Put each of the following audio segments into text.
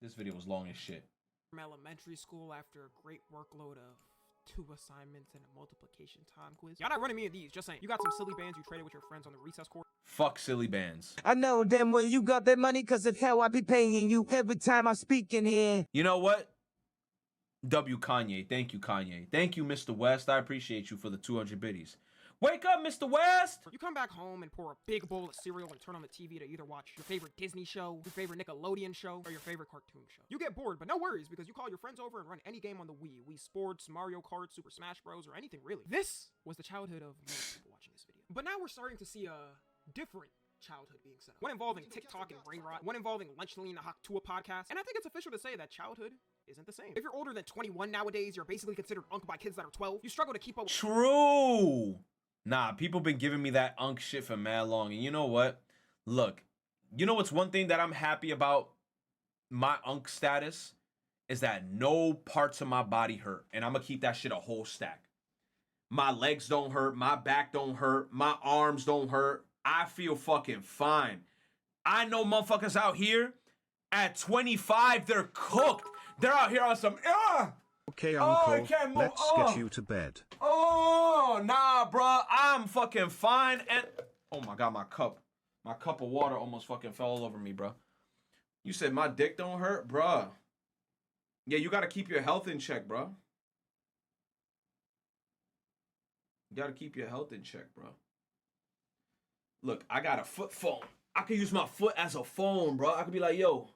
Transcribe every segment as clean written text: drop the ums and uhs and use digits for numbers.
This video was long as shit. From elementary school after a great workload of 2 assignments and a multiplication time quiz. Y'all not running me in these, just saying. You got some silly bands you traded with your friends on the recess court. Fuck silly bands. I know damn well you got that money cause of how I be paying you every time I speak in here. You know what? W Kanye. Thank you, Kanye. Thank you, Mr. West. I appreciate you for the 200 biddies. Wake up, Mr. West! You come back home and pour a big bowl of cereal and turn on the TV to either watch your favorite Disney show, your favorite Nickelodeon show, or your favorite cartoon show. You get bored, but no worries, because you call your friends over and run any game on the Wii Sports, Mario Kart, Super Smash Bros, or anything really. This was the childhood of most people watching this video. But now we're starting to see a different childhood being set up. One involving TikTok and brain rot, one involving Lunchley Hawk to a podcast, and I think it's official to say that childhood isn't the same. If you're older than 21 nowadays, you're basically considered unk by kids that are 12. You struggle to keep up with— True! Nah, people been giving me that unk shit for mad long. And you know what? Look, you know what's one thing that I'm happy about my unk status? Is that no parts of my body hurt. And I'm gonna keep that shit a whole stack. My legs don't hurt. My back don't hurt. My arms don't hurt. I feel fucking fine. I know motherfuckers out here at 25, they're cooked. They're out here on some, Okay, uncle, can't move. let's get you to bed. Oh, nah, bruh. I'm fucking fine. And oh my God, my cup of water almost fucking fell all over me, bruh. You said my dick don't hurt, bruh. Yeah, you gotta keep your health in check, bruh. You gotta keep your health in check, bruh. Look, I got a foot phone. I could use my foot as a phone, bruh. I could be like, yo,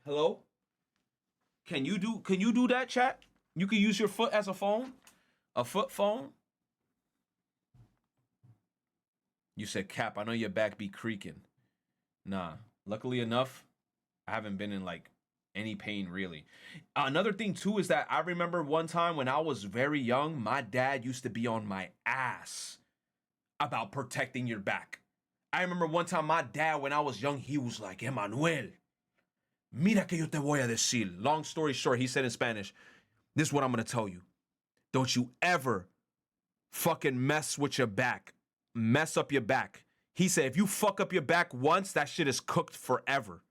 hello? Can you do that, chat? You can use your foot as a phone? A foot phone? You said, Cap, I know your back be creaking. Nah, luckily enough, I haven't been in like any pain really. Another thing too is that I remember one time when I was very young, my dad used to be on my ass about protecting your back. I remember one time my dad, when I was young, he was like, Emmanuel, mira que yo te voy a decir. Long story short, he said in Spanish, this is what I'm gonna tell you. Don't you ever fucking mess with your back. Mess up your back. He said, if you fuck up your back once, that shit is cooked forever.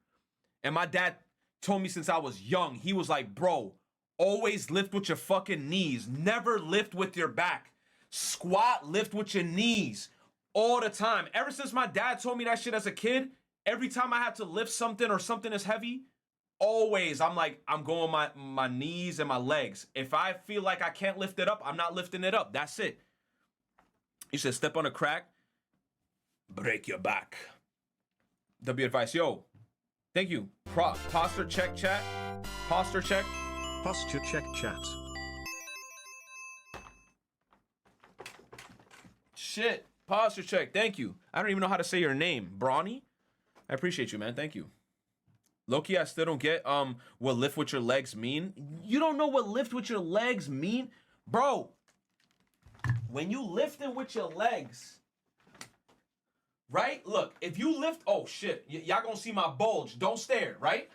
And my dad told me since I was young, he was like, bro, always lift with your fucking knees. Never lift with your back. Squat, lift with your knees all the time. Ever since my dad told me that shit as a kid, every time I have to lift something or something is heavy, always I'm like, I'm going my knees and my legs. If I feel like I can't lift it up, I'm not lifting it up. That's it. You said step on a crack, break your back. W advice, yo. Thank you. Posture check, chat. Posture check. Posture check, chat. Shit. Posture check. Thank you. I don't even know how to say your name. Brawny? I appreciate you, man. Thank you. Loki, I still don't get what lift with your legs mean. You don't know what lift with your legs mean? Bro, when you lifting with your legs, right? Look, if you lift, oh shit, y'all gonna see my bulge. Don't stare, right?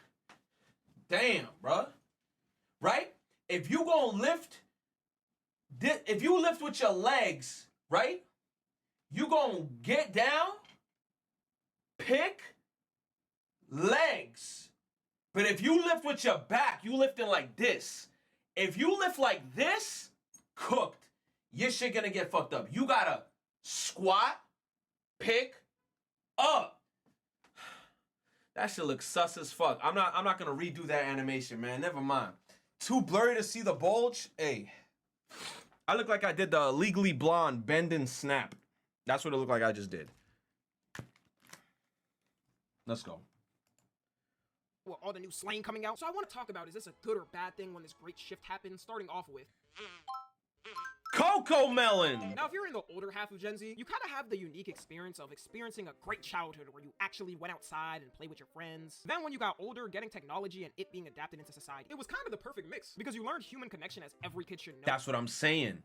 Damn, bruh. Right? If you gonna lift, if you lift with your legs, right? You gonna get down, pick, legs. But if you lift with your back, you lifting like this. If you lift like this, cooked. Your shit gonna get fucked up. You gotta squat, pick up. That shit looks sus as fuck. I'm not gonna redo that animation, man. Never mind. Too blurry to see the bulge. Hey, I look like I did the Legally Blonde bend and snap. That's what it looked like I just did. Let's go. Well, all the new slang coming out. So I want to talk about, is this a good or bad thing when this great shift happens? Starting off with Coco Melon. Now, if you're in the older half of Gen Z, you kind of have the unique experience of experiencing a great childhood where you actually went outside and played with your friends. Then when you got older, getting technology and it being adapted into society, it was kind of the perfect mix because you learned human connection as every kid should know. That's what I'm saying.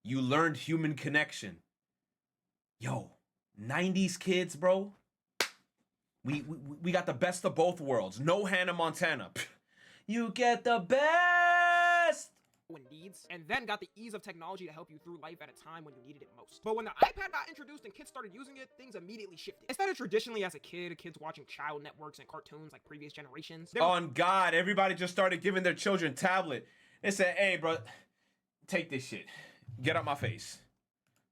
You learned human connection. Yo, 90s kids, bro. We got the best of both worlds. No Hannah Montana. You get the best and needs, and then got the ease of technology to help you through life at a time when you needed it most. But when the iPad got introduced and kids started using it, things immediately shifted. Instead of traditionally as a kid, kids watching child networks and cartoons like previous generations. On God, everybody just started giving their children tablet. They said, hey, bro, take this shit. Get out my face.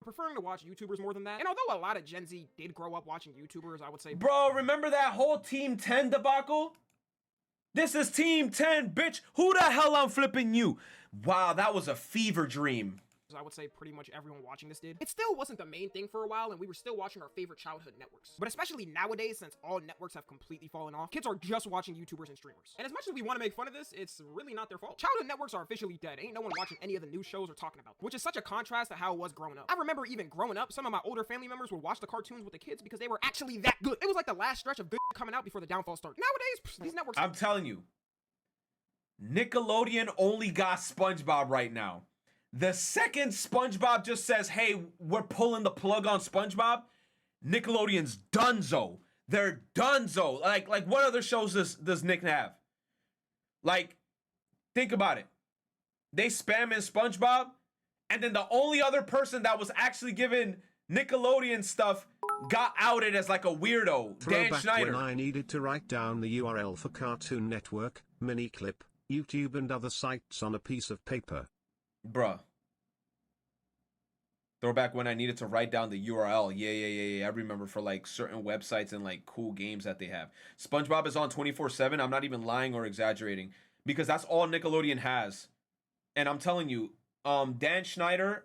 Preferring to watch YouTubers more than that. And although a lot of Gen Z did grow up watching YouTubers, I would say, bro, remember that whole Team 10 debacle? This is Team 10, bitch. Who the hell I'm flipping you? Wow, that was a fever dream. I would say pretty much everyone watching this did. It still wasn't the main thing for a while, and we were still watching our favorite childhood networks. But especially nowadays, since all networks have completely fallen off, kids are just watching YouTubers and streamers. And as much as we want to make fun of this, it's really not their fault. Childhood networks are officially dead. Ain't no one watching any of the new shows or talking about them, which is such a contrast to how it was growing up. I remember even growing up, some of my older family members would watch the cartoons with the kids because they were actually that good. It was like the last stretch of good coming out before the downfall started. Nowadays, these networks... I'm telling you, Nickelodeon only got SpongeBob right now. The second SpongeBob just says, hey, we're pulling the plug on SpongeBob, Nickelodeon's donezo. They're donezo. Like what other shows does Nick have? Like, think about it. They spam in SpongeBob, and then the only other person that was actually given Nickelodeon stuff got outed as like a weirdo. Dan Schneider. When I needed to write down the URL for Cartoon Network, Miniclip, YouTube and other sites on a piece of paper. Bruh. Throwback when I needed to write down the URL. Yeah. I remember for like certain websites and like cool games that they have. SpongeBob is on 24/7. I'm not even lying or exaggerating because that's all Nickelodeon has. And I'm telling you, Dan Schneider,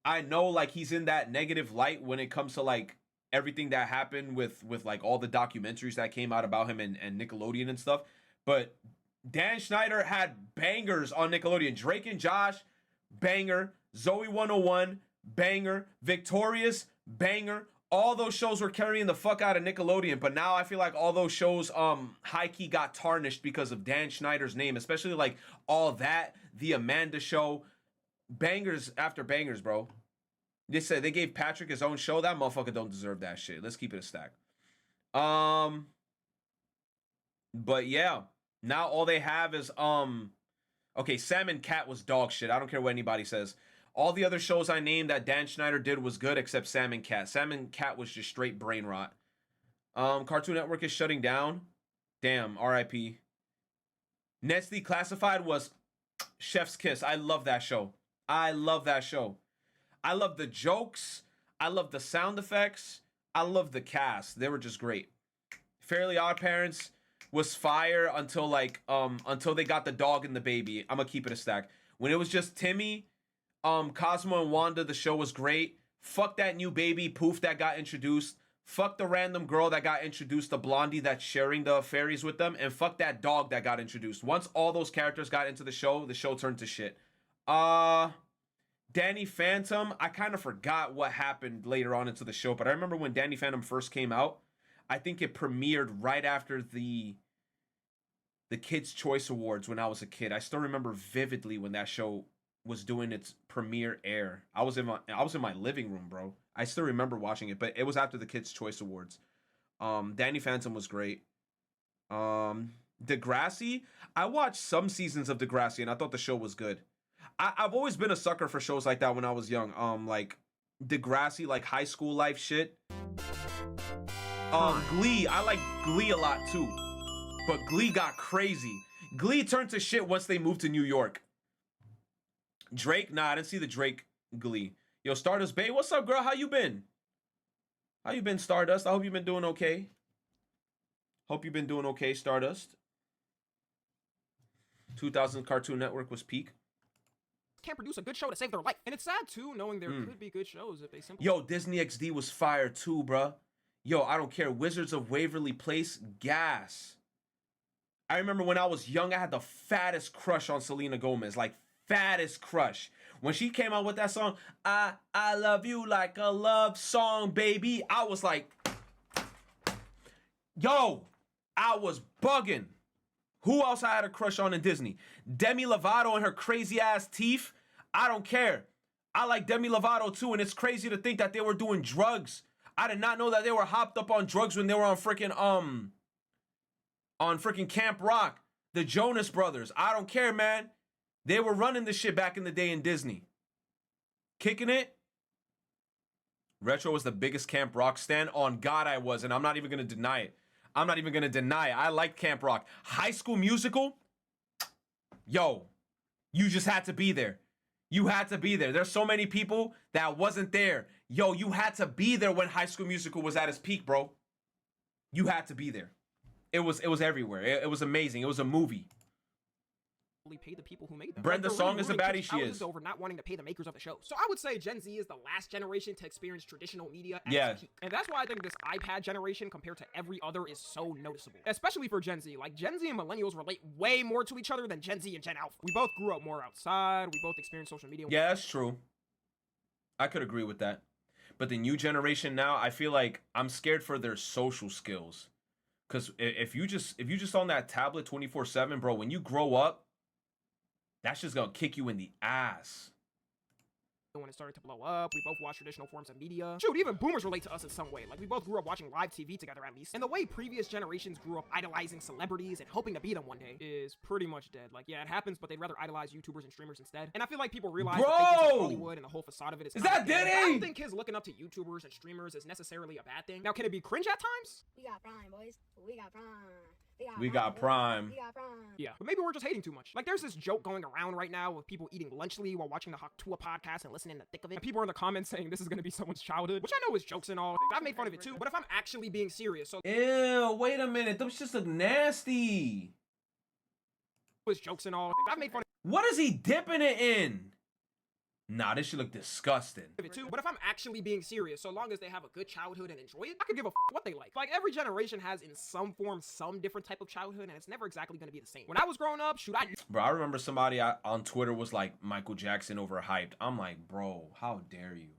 I know like he's in that negative light when it comes to like everything that happened with like all the documentaries that came out about him and Nickelodeon and stuff. But Dan Schneider had bangers on Nickelodeon. Drake and Josh, banger. Zoe 101, banger. Victorious, banger. All those shows were carrying the fuck out of Nickelodeon, but now I feel like all those shows high-key got tarnished because of Dan Schneider's name, especially like All That, The Amanda Show, bangers after bangers, bro. They said they gave Patrick his own show. That motherfucker don't deserve that shit. Let's keep it a stack. But yeah, now all they have is okay, Sam and Cat was dog shit. I don't care what anybody says. All the other shows I named that Dan Schneider did was good except Sam and Cat. Sam and Cat was just straight brain rot. Cartoon Network is shutting down. Damn, RIP. Ned's Declassified was chef's kiss. I love that show. I love that show. I love the jokes. I love the sound effects. I love the cast. They were just great. Fairly Odd Parents was fire until like until they got the dog and the baby. I'm gonna keep it a stack. When it was just Timmy, Cosmo and Wanda, the show was great. Fuck that new baby poof that got introduced. Fuck the random girl that got introduced, the blondie that's sharing the fairies with them, and fuck that dog that got introduced. Once all those characters got into the show turned to shit. Danny Phantom, I kind of forgot what happened later on into the show, but I remember when Danny Phantom first came out, I think it premiered right after the Kids' Choice Awards when I was a kid. I still remember vividly when that show was doing its premiere air. I was in my living room, bro. I still remember watching it, but it was after the Kids' Choice Awards. Danny Phantom was great. Degrassi, I watched some seasons of Degrassi and I thought the show was good. I've always been a sucker for shows like that when I was young. Like Degrassi, like high school life shit. Glee, I like Glee a lot too. But Glee got crazy. Glee turned to shit once they moved to New York. Drake, nah, I didn't see the Drake Glee. Yo, Stardust Bay, what's up, girl? How you been? How you been, Stardust? I hope you've been doing okay. Hope you've been doing okay, Stardust. 2000 Cartoon Network was peak. Can't produce a good show to save their life. And it's sad, too, knowing there could be good shows if they simply... Yo, Disney XD was fire, too, bruh. Yo, I don't care. Wizards of Waverly Place, gas. I remember when I was young, I had the fattest crush on Selena Gomez. Like, fattest crush. When she came out with that song, I love you like a love song, baby. I was like, yo, I was bugging. Who else I had a crush on in Disney? Demi Lovato and her crazy ass teeth. I don't care. I like Demi Lovato too, and it's crazy to think that they were doing drugs. I did not know that they were hopped up on drugs when they were on freaking Camp Rock. The Jonas Brothers. I don't care, man. They were running this shit back in the day in Disney. Kicking it. Retro was the biggest Camp Rock stan. On God, I was, and I'm not even gonna deny it. I'm not even gonna deny it. I liked Camp Rock. High School Musical. Yo, you just had to be there. You had to be there. There's so many people that wasn't there. Yo, you had to be there when High School Musical was at its peak, bro. You had to be there. It was everywhere. It was amazing. It was a movie. Pay the people who made them. Brenda Like, Song really is the ruining baddie kids' she is. childhoods over not wanting to pay the makers of the show. So I would say Gen Z is the last generation to experience traditional media at its peak. And that's why I think this iPad generation compared to every other is so noticeable. Especially for Gen Z. Like, Gen Z and millennials relate way more to each other than Gen Z and Gen Alpha. We both grew up more outside. We both experienced social media. Yeah, that's true. I could agree with that. But the new generation now, I feel like I'm scared for their social skills. Because if you just on that tablet 24/7, bro, when you grow up, that's just gonna kick you in the ass. When it started to blow up, we both watched traditional forms of media. Shoot, even boomers relate to us in some way. Like, we both grew up watching live TV together, at least. And the way previous generations grew up idolizing celebrities and hoping to be them one day is pretty much dead. Like, yeah, it happens, but they'd rather idolize YouTubers and streamers instead. And I feel like people realize the fakeness of Hollywood and the whole facade of it is that dead. Diddy? I don't think kids looking up to YouTubers and streamers is necessarily a bad thing. Now, can it be cringe at times? We got Prime, boys. We got Prime. We got Prime. We got Prime. Yeah, but maybe we're just hating too much. Like, there's this joke going around right now of people eating lunchly while watching the Haktua podcast and listening to the thick of it. And people are in the comments saying this is gonna be someone's childhood, which I know is jokes and all. I've made fun of it too, but if I'm actually being serious, so Ew, wait a minute. Those just look nasty. was jokes and all. I've made fun What is he dipping it in? Nah, this should look disgusting. of it too, but if I'm actually being serious, so long as they have a good childhood and enjoy it, I could give a what they like. Like, every generation has in some form some different type of childhood, and it's never exactly gonna be the same. When I was growing up, shoot, Bro, I remember somebody on Twitter was like, Michael Jackson overhyped. I'm like, bro, how dare you?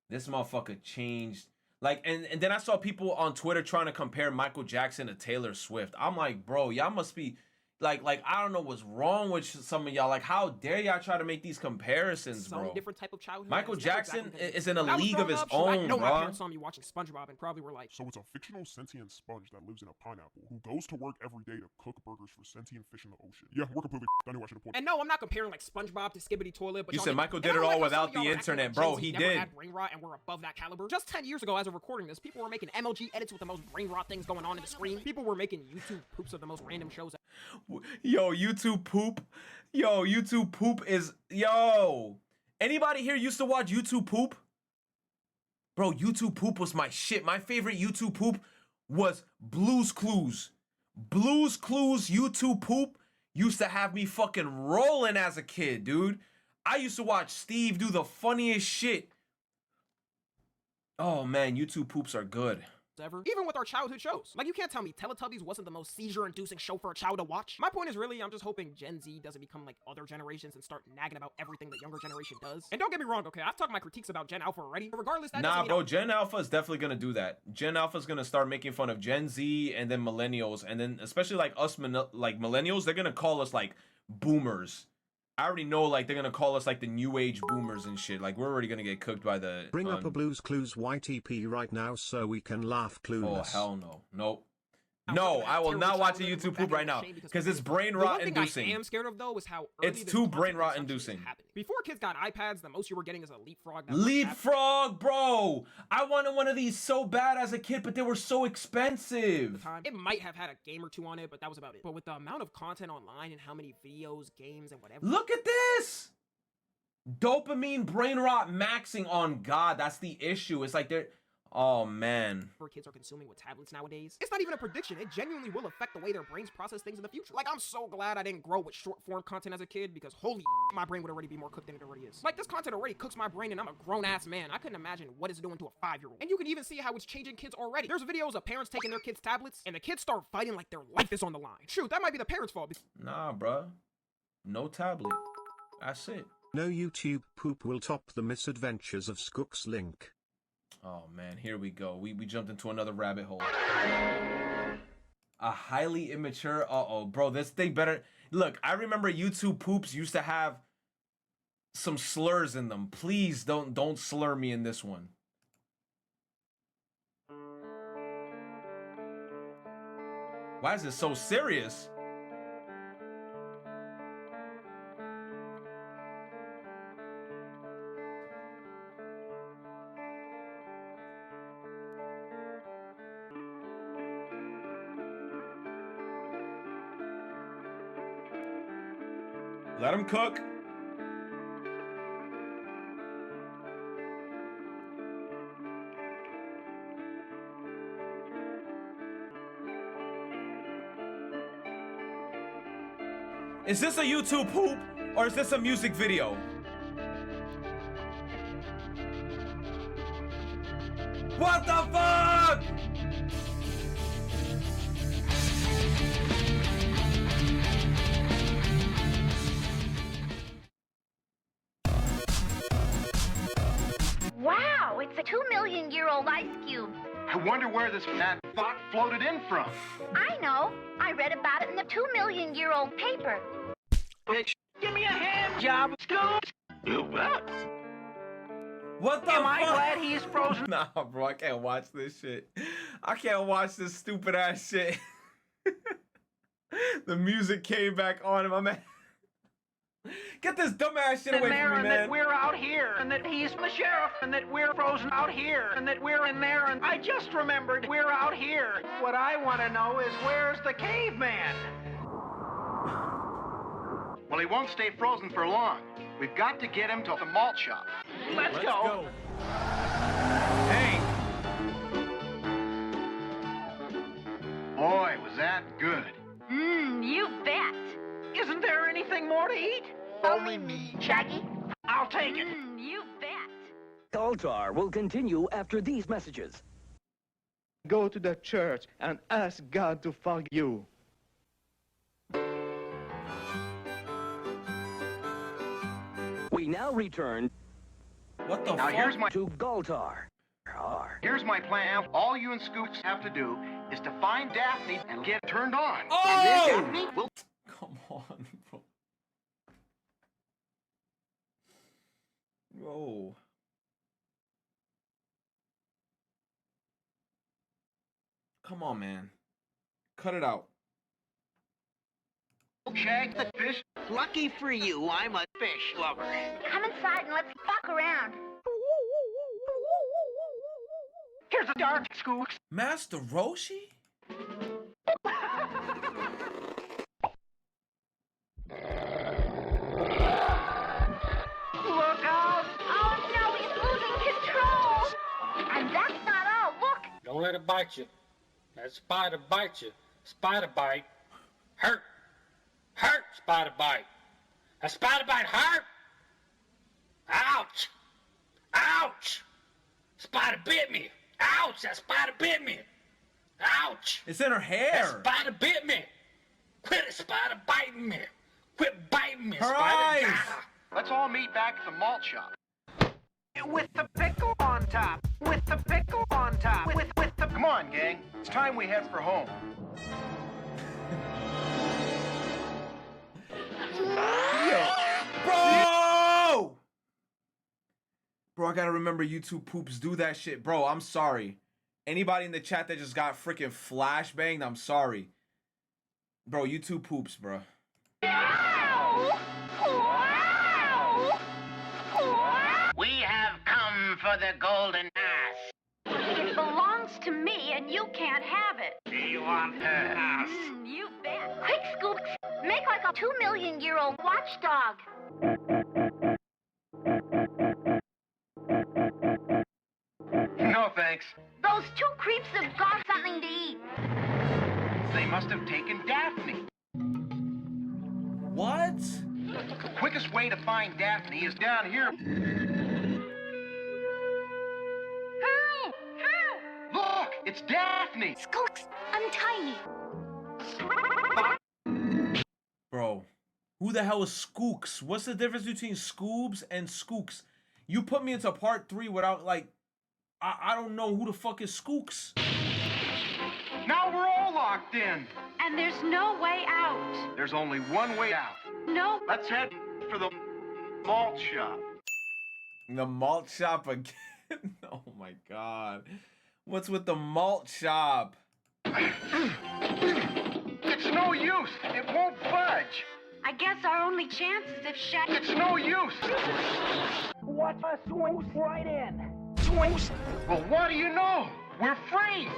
This motherfucker changed. Like, and then I saw people on Twitter trying to compare Michael Jackson to Taylor Swift. I'm like, bro, y'all must be like I don't know what's wrong with some of y'all. Like, how dare y'all try to make these comparisons, some bro? different type of childhood. Michael and it's never Jackson exactly gonna be is the in same. a When I was league of growing his up, shoot, I own, know my bro. parents saw me watching SpongeBob and probably were like, So it's a fictional sentient sponge that lives in a pineapple who goes to work every day to cook burgers for sentient fish in the ocean. Yeah, we're completely I knew I should have pointed. and no, I'm not comparing like SpongeBob to Skibbity Toilet, but You y'all said get- Michael and did I it don't all like how without some of y'all the are acting internet, like bro. Gen Z He never did. had brain rot and we're above that caliber. Just 10 years ago, as of recording this, people were making MLG edits with the most brain rot things going on in the screen. People were making YouTube poops of the most random shows. Yo, YouTube poop. Yo, YouTube poop is yo. Anybody here used to watch YouTube poop? Bro, YouTube poop was my shit. My favorite YouTube poop was Blue's Clues. Blue's Clues YouTube poop used to have me fucking rolling as a kid, dude. I used to watch Steve do the funniest shit. Oh man, YouTube poops are good. Ever. Even with our childhood shows. Like, you can't tell me Teletubbies wasn't the most seizure-inducing show for a child to watch. My point is really, I'm just hoping Gen Z doesn't become like other generations and start nagging about everything the younger generation does. And don't get me wrong, okay, I've talked my critiques about Gen Alpha already, but regardless, that Nah, doesn't mean bro, Gen Alpha is definitely gonna do that. Gen Alpha is gonna start making fun of Gen Z and then millennials, and then especially like us, like millennials, they're gonna call us like boomers. I already know, like, they're gonna call us like the new age boomers and shit. Like, we're already gonna get cooked by the. Bring up a Blues Clues YTP right now so we can laugh Oh clueless. hell no, nope. I'm No, looking at I will terrible not watch a childhood and YouTube look poop back right in now shame because it's of brain the rot one thing inducing. I am scared of though is how It's early this too content brain rot consumption is inducing. happening. Before kids got iPads, the most you were getting is a leapfrog. that worked Leapfrog, bro. I wanted one of these so bad as a kid, but they were so expensive. time. It might have had a game or two on it, but that was about it. But with the amount of content online and how many videos, games, and whatever. Look at this. Dopamine brain rot maxing on God. That's the issue. It's like they're. Oh man. Kids are consuming with tablets nowadays. It's not even a prediction. It genuinely will affect the way their brains process things in the future. Like, I'm so glad I didn't grow with short form content as a kid because holy my brain would already be more cooked than it already is. Like, this content already cooks my brain and I'm a grown ass man. I couldn't imagine what it's doing to a 5-year-old. And you can even see how it's changing kids already. There's videos of parents taking their kids' tablets and the kids start fighting like their life is on the line. Shoot, that might be the parents' fault. Nah, bruh. No tablet. That's it. No YouTube poop will top the misadventures of Skook's Link. Oh man, here we go. We jumped into another rabbit hole. A highly immature. Uh-oh, bro. This thing better. Look, I remember YouTube poops used to have some slurs in them. Please don't slur me in this one. Why is it so serious? Let him cook. Is this a YouTube poop or is this a music video? What the fuck? Wow, it's a 2 million-year-old ice cube. I wonder where this fat fuck floated in from. I know. I read about it in the 2 million-year-old paper. Bitch, give me a hand job, Scoops. You bet. What the Am I fuck? glad he's frozen? Nah, bro, I can't watch this shit. I can't watch this stupid ass shit. The music came back on and my man. Get this dumbass shit away from me, And man. that we're out here, and that he's the sheriff, and that we're frozen out here, and that we're in there, and I just remembered we're out here. What I want to know is where's the caveman? Well, he won't stay frozen for long. We've got to get him to the malt shop. Let's go. Hey, Boy, was that good. You bet. Isn't there anything more to eat? Only me, Shaggy. I'll take it. You bet. Galtar will continue after these messages. Go to the church and ask God to forgive you. We now return what the Now fuck? here's my to Galtar. Here's my plan. All you and Scoops have to do is to find Daphne and get turned on. Oh! And then Daphne will... Come on, bro. Whoa. Come on, man. Cut it out. Shag the fish. Lucky for you, I'm a fish lover. Come inside and let's fuck around. Here's a dark Scoops. Master Roshi? Look out! Oh no, he's losing control. And that's not all. Look. Don't let it bite you. That spider bite you. Spider bite. Hurt. Hurt, spider bite. A spider bite hurt. Ouch. Ouch. Spider bit me. Ouch, that spider bit me. Ouch. It's in her hair. That spider bit me. Quit it, spider biting me. Quit biting me, Her spider. eyes. Ah. Let's all meet back at the malt shop. With the pickle on top. With the pickle on top. With the... Come on, gang. It's time we head for home. Bro! Bro, I gotta remember YouTube poops do that shit. Bro, I'm sorry. Anybody in the chat that just got freaking flashbanged, I'm sorry. Bro, YouTube poops, bro. Wow! Wow! Wow! We have come for the golden ass. It belongs to me and you can't have it. Do you want her ass? You bet. Quick, Scoops. Make like a 2 million-year-old watchdog. No, thanks. Those two creeps have got something to eat. They must have taken Daphne. What? The quickest way to find Daphne is down here. Help! Help! Look, it's Daphne. Skulks, untie me. Bro, who the hell is Skooks? What's the difference between Scoobs and Skooks? You put me into part 3 without, like, I don't know who the fuck is Skooks. Now we're all locked in. And there's no way out. There's only one way out. No. Let's head for the malt shop. The malt shop again? Oh my god. What's with the malt shop? It's no use. It won't budge. I guess our only chance is if Shaggy... It's no use. What a swing right in. Well, what do you know? We're free.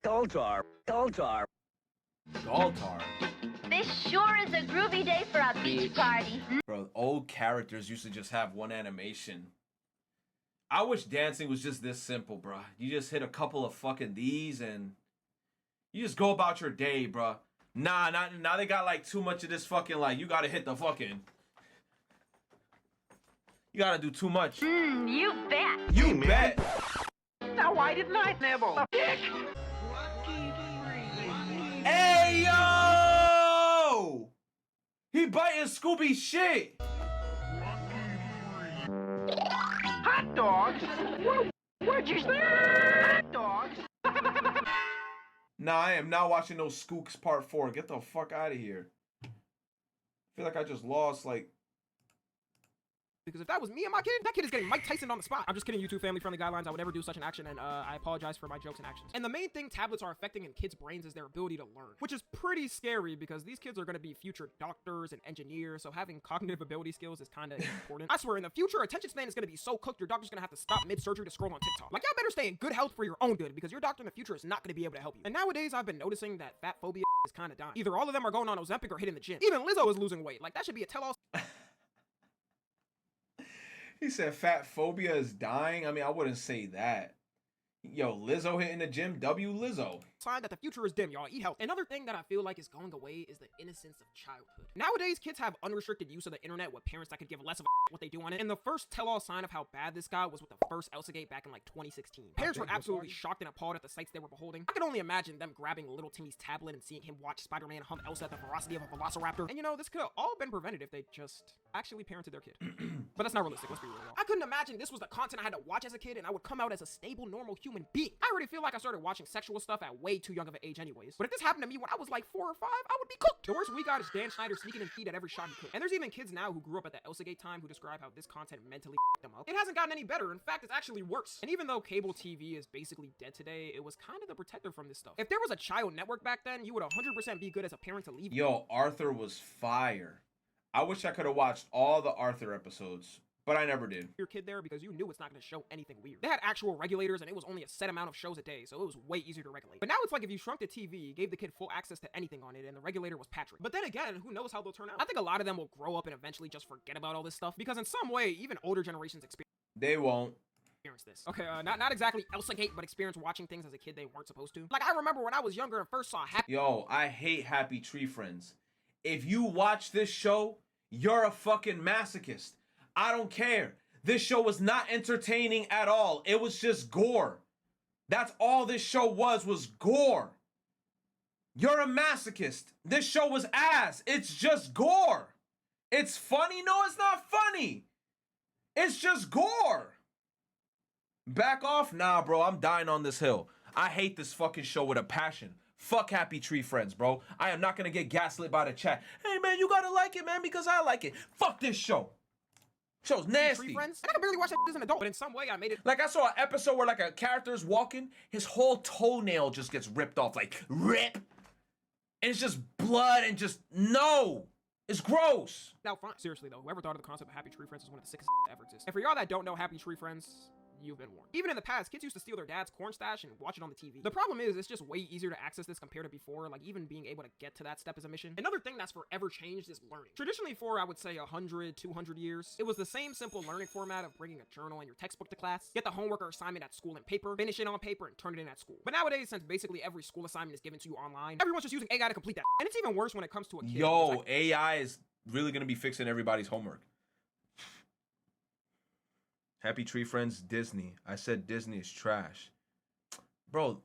Galtar. Galtar. Galtar. This sure is a groovy day for a beach party. Bro, old characters used to just have one animation. I wish dancing was just this simple, bro. You just hit a couple of fucking these and you just go about your day, bro. Nah, now they got like too much of this fucking like you gotta hit the fucking. You gotta do too much. You bet. You bet. Now why didn't I nibble? Dick! Hey yo! He biting Scooby shit. Hot dogs? What'd you say? Hot dogs? Nah, I am not watching no Skooks Part 4. Get the fuck out of here. I feel like I just lost like. Because if that was me and my kid, that kid is getting Mike Tyson on the spot. I'm just kidding, YouTube family-friendly guidelines. I would never do such an action, and I apologize for my jokes and actions. And the main thing tablets are affecting in kids' brains is their ability to learn, which is pretty scary because these kids are going to be future doctors and engineers, so having cognitive ability skills is kind of important. I swear, in the future, attention span is going to be so cooked, your doctor's going to have to stop mid-surgery to scroll on TikTok. Like, y'all better stay in good health for your own good, because your doctor in the future is not going to be able to help you. And nowadays, I've been noticing that fat phobia is kind of dying. Either all of them are going on Ozempic or hitting the gym. Even Lizzo is losing weight. Like, that should be a tell-all. He said fat phobia is dying. I mean, I wouldn't say that. Yo, Lizzo hitting the gym. W Lizzo. Sign that the future is dim, y'all. Eat health. Another thing that I feel like is going away is the innocence of childhood. Nowadays, kids have unrestricted use of the internet with parents that could give less of a what they do on it. And the first tell-all sign of how bad this got was with the first Elsagate back in like 2016. Parents were absolutely shocked and appalled at the sights they were beholding. I could only imagine them grabbing little Timmy's tablet and seeing him watch Spider-Man hump Elsa at the velocity of a velociraptor. And you know, this could have all been prevented if they just actually parented their kid. But that's not realistic, let's be real. I couldn't imagine this was the content I had to watch as a kid and I would come out as a stable, normal human being. I already feel like I started watching sexual stuff at way too young of an age anyways. But if this happened to me when I was like 4 or 5, I would be cooked. The worst we got is Dan Schneider sneaking in feet at every shot he could. And there's even kids now who grew up at the Elsagate time who describe how this content mentally them up. It hasn't gotten any better. In fact, it's actually worse. And even though cable TV is basically dead today, it was kind of the protector from this stuff. If there was a child network back then, you would 100% be good as a parent to leave. Yo, Arthur was fire. I wish I could have watched all the Arthur episodes, but I never did. Your kid there because you knew it's not going to show anything weird. They had actual regulators and it was only a set amount of shows a day, so it was way easier to regulate. But now it's like if you shrunk the TV, gave the kid full access to anything on it, and the regulator was Patrick. But then again, who knows how they'll turn out? I think a lot of them will grow up and eventually just forget about all this stuff because in some way, even older generations experience. They won't. This. Okay, not exactly Elsagate, but experience watching things as a kid they weren't supposed to. Like, I remember when I was younger and first saw Yo, I hate Happy Tree Friends. If you watch this show, you're a fucking masochist. I don't care. This show was not entertaining at all. It was just gore. That's all this show was gore. You're a masochist. This show was ass. It's just gore. It's funny? No, it's not funny. It's just gore. Back off? Nah, bro, I'm dying on this hill. I hate this fucking show with a passion. Fuck Happy Tree Friends, bro. I am not gonna get gaslit by the chat. Hey, man, you gotta like it, man, because I like it. Fuck this show. Show's nasty. Tree Friends? And I can barely watch that as an adult, but in some way I made it. Like, I saw an episode where, like, a character's walking, his whole toenail just gets ripped off. Like, rip. And it's just blood and just, no. It's gross. Now, fine. Seriously, though, whoever thought of the concept of Happy Tree Friends is one of the sickest ever exist. And for y'all that don't know Happy Tree Friends, you've been warned. Even in the past, kids used to steal their dad's corn stash and watch it on the TV. The problem is, it's just way easier to access this compared to before. Like, even being able to get to that step is a mission. Another thing that's forever changed is learning. Traditionally, for, I would say, 100, 200 years, it was the same simple learning format of bringing a journal and your textbook to class, get the homework or assignment at school in paper, finish it on paper, and turn it in at school. But nowadays, since basically every school assignment is given to you online, everyone's just using AI to complete that. And it's even worse when it comes to a kid. Yo, AI is really gonna be fixing everybody's homework. Happy Tree Friends, Disney. I said Disney is trash. Bro,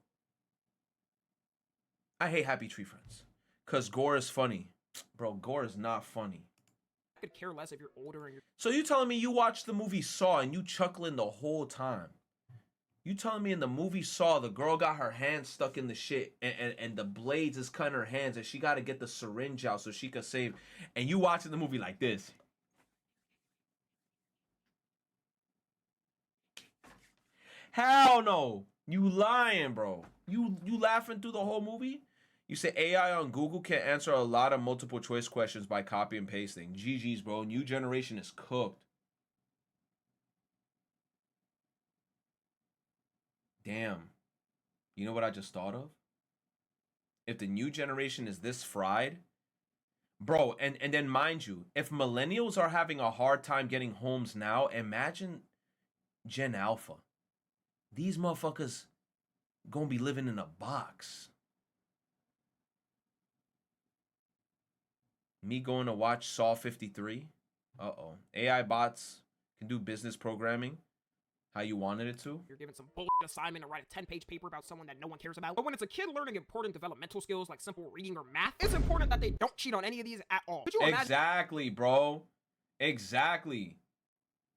I hate Happy Tree Friends. Because gore is funny. Bro, gore is not funny. I could care less if you're older and you're... So you telling me you watched the movie Saw and you chuckling the whole time? You telling me in the movie Saw, the girl got her hands stuck in the shit and the blades is cutting her hands and she got to get the syringe out so she could save... And you watching the movie like this. Hell no. You lying, bro. You laughing through the whole movie? You say AI on Google can answer a lot of multiple choice questions by copy and pasting. GG's, bro. New generation is cooked. Damn. You know what I just thought of? If the new generation is this fried, Bro, and then mind you, if millennials are having a hard time getting homes now, imagine Gen Alpha. These motherfuckers gonna be living in a box. Me going to watch Saw 53. Uh-oh. AI bots can do business programming how you wanted it to. You're given some bullshit assignment to write a 10-page paper about someone that no one cares about. But when it's a kid learning important developmental skills like simple reading or math, it's important that they don't cheat on any of these at all. Could you imagine? Exactly, bro. Exactly.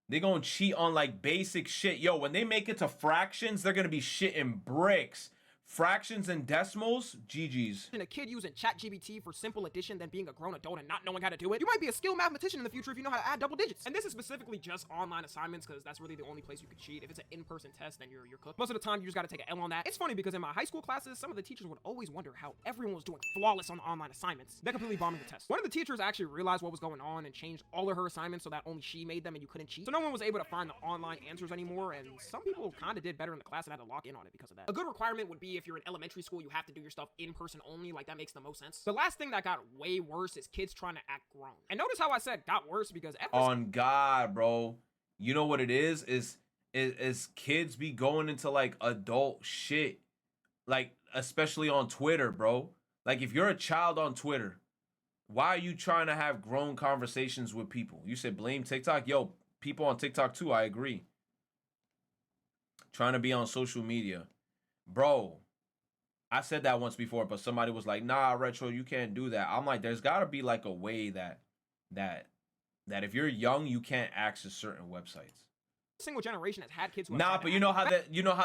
They gonna cheat on like basic shit. Yo, when they make it to fractions, they're gonna be shitting bricks. Fractions and decimals, GG's. And a kid using ChatGPT for simple addition than being a grown adult and not knowing how to do it. You might be a skilled mathematician in the future if you know how to add double digits. And this is specifically just online assignments because that's really the only place you can cheat. If it's an in-person test, then you're cooked. Most of the time, you just gotta take an L on that. It's funny because in my high school classes, some of the teachers would always wonder how everyone was doing flawless on the online assignments. They're completely bombing the test. One of the teachers actually realized what was going on and changed all of her assignments so that only she made them and you couldn't cheat. So no one was able to find the online answers anymore, and some people kind of did better in the class and had to lock in on it because of that. A good requirement would be if you're in elementary school, you have to do your stuff in person only. Like, that makes the most sense. The last thing that got way worse is kids trying to act grown. And notice how I said got worse because on God, bro. You know what it is kids be going into like adult shit, like especially on Twitter, bro. Like, if you're a child on Twitter, why are you trying to have grown conversations with people? You said blame TikTok. Yo, people on TikTok too, I agree. Trying to be on social media, bro. I said that once before, but somebody was like, nah, Retro, you can't do that. I'm like, there's got to be like a way that if you're young, you can't access certain websites. Single generation has had kids who nah, but you know how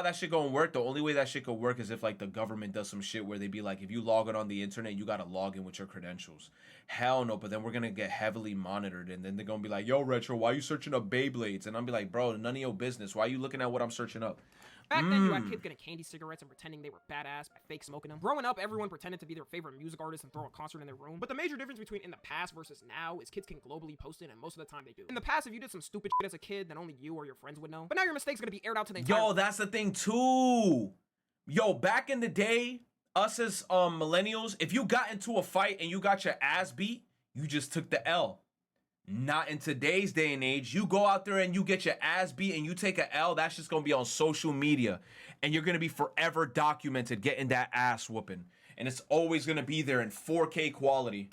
that shit gonna work? The only way that shit could work is if like the government does some shit where they be like, if you log in on the internet, you gotta log in with your credentials. Hell no, but then we're gonna get heavily monitored, and then they're gonna be like, yo, Retro, why you searching up Beyblades? And I'm be like, bro, none of your business. Why are you looking at what I'm searching up? Back then, you had kids getting candy cigarettes and pretending they were badass by fake smoking them. Growing up, everyone pretended to be their favorite music artist and throw a concert in their room. But the major difference between in the past versus now is kids can globally post it, and most of the time they do. In the past, if you did some stupid shit as a kid, then only you or your friends would know. But now your mistake's gonna be aired out to the entire Yo, that's the thing too. Yo, back in the day, us as millennials, if you got into a fight and you got your ass beat, you just took the L. Not in today's day and age. You go out there and you get your ass beat and you take a L, that's just gonna be on social media. And you're gonna be forever documented getting that ass whooping. And it's always gonna be there in 4K quality.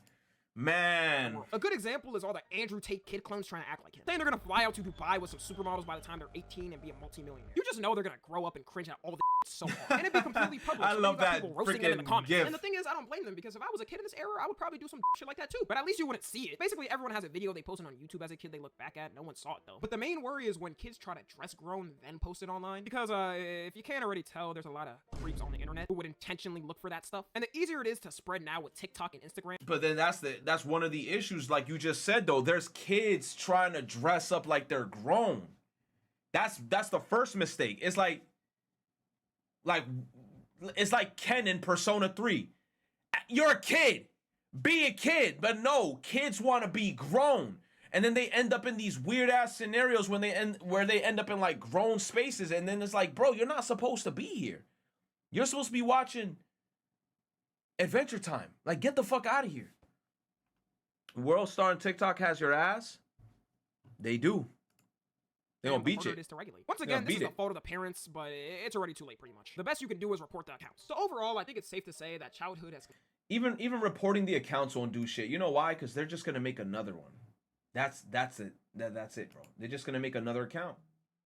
Man. A good example is all the Andrew Tate kid clones trying to act like him. Saying they're gonna fly out to Dubai with some supermodels by the time they're 18 and be a multi-millionaire. You just know they're gonna grow up and cringe at all the so hard. And it'd be completely public. I love that freaking gif. And the thing is, I don't blame them because if I was a kid in this era, I would probably do some shit like that too. But at least you wouldn't see it. Basically, everyone has a video they posted on YouTube as a kid they look back at. No one saw it though. But the main worry is when kids try to dress grown then post it online. Because if you can't already tell, there's a lot of creeps on the internet who would intentionally look for that stuff. And the easier it is to spread now with TikTok and Instagram. But then that's one of the issues, like you just said though. There's kids trying to dress up like they're grown. That's the first mistake. It's like Ken in Persona 3. You're a kid. Be a kid. But no, kids want to be grown. And then they end up in these weird ass scenarios where they end up in like grown spaces, and then it's like, bro, you're not supposed to be here. You're supposed to be watching Adventure Time. Like, get the fuck out of here. World Star and TikTok has your ass. They do. They gonna beat you. It is to regulate. Once again, this is the fault of the parents, but it's already too late pretty much. The best you can do is report the accounts. So overall, I think it's safe to say that childhood has... Even reporting the accounts won't do shit. You know why? Because they're just gonna make another one. That's it. That's it, bro. They're just gonna make another account.